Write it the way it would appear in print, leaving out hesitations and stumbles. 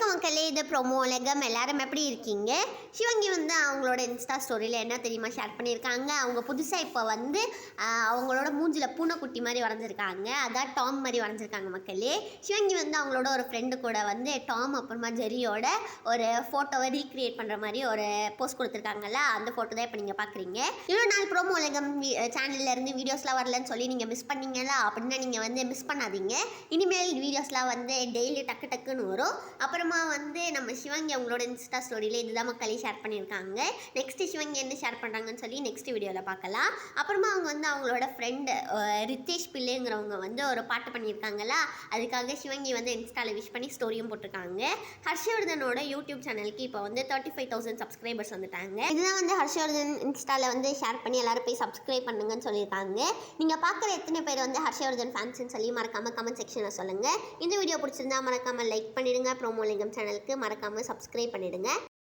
வணக்கம் மக்களே, இது ப்ரோமோ உலகம். எல்லாரும் எப்படி இருக்கீங்க? சிவங்கி வந்து அவங்களோட இன்ஸ்டா ஸ்டோரியில் என்ன தெரியுமா ஷேர் பண்ணியிருக்காங்க? அவங்க புதுசாக இப்போ வந்து அவங்களோட மூஞ்சில் பூனைக்குட்டி மாதிரி வரைஞ்சிருக்காங்க. அதான் டாம் மாதிரி வரைஞ்சிருக்காங்க மக்களே. சிவங்கி வந்து அவங்களோட ஒரு ஃப்ரெண்டு கூட வந்து டாம் அப்புறமா ஜெரியோட ஒரு ஃபோட்டோவை ரீக்ரியேட் பண்ணுற மாதிரி ஒரு போஸ்ட் கொடுத்துருக்காங்கல்ல, அந்த ஃபோட்டோ தான் இப்போ நீங்கள் பார்க்குறீங்க. இவ்வளோ நாள் ப்ரோமோ உலகம் சேனல்லேருந்து வீடியோஸ்லாம் வரலன்னு சொல்லி நீங்கள் மிஸ் பண்ணீங்களா அப்படின்னா நீங்கள் வந்து மிஸ் பண்ணாதீங்க. இனிமேல் வீடியோஸ்லாம் வந்து டெய்லி டக்குன்னு வரும். அப்புறமா வந்து நம்ம சிவங்கி அவங்களோட இன்ஸ்டா ஸ்டோரியில் இதுதான் மக்களே ஷேர் பண்ணியிருக்காங்க. நெக்ஸ்ட்டு சிவங்கி என்ன ஷேர் பண்ணுறாங்கன்னு சொல்லி நெக்ஸ்ட் வீடியோவில் பார்க்கலாம். அப்புறமா அவங்க வந்து அவங்களோட ஃப்ரெண்டு ரித்தேஷ் பிள்ளைங்கிறவங்க வந்து ஒரு பாட்டு பண்ணியிருக்காங்களா, அதுக்காக சிவங்கி வந்து இன்ஸ்டாவில் விஷ் பண்ணி ஸ்டோரியும் போட்டிருக்காங்க. ஹர்ஷவர்தனோட யூடியூப் சேனலுக்கு இப்போ வந்து 35,000 சப்ஸ்கிரைபர்ஸ் வந்துட்டாங்க. இதுதான் வந்து ஹர்ஷவர்தன் இன்ஸ்டாவில் வந்து ஷேர் பண்ணி எல்லாரும் போய் சப்ஸ்கிரைப் பண்ணுங்கன்னு சொல்லியிருக்காங்க. நீங்கள் பார்க்குற எத்தனை பேர் வந்து ஹர்ஷவர்தன் ஃபேன்ஸ்ன்னு சொல்லி மறக்காமல் கமெண்ட் செக்ஷனில் சொல்லுங்கள். இந்த வீடியோ பிடிச்சிருந்தா மறக்காமல் லைக் பண்ணிடுங்க. ப்ரோமோ லிங்கம் சேனலுக்கு மறக்காமல் சப்ஸ்கிரைப் பண்ணிடுங்க.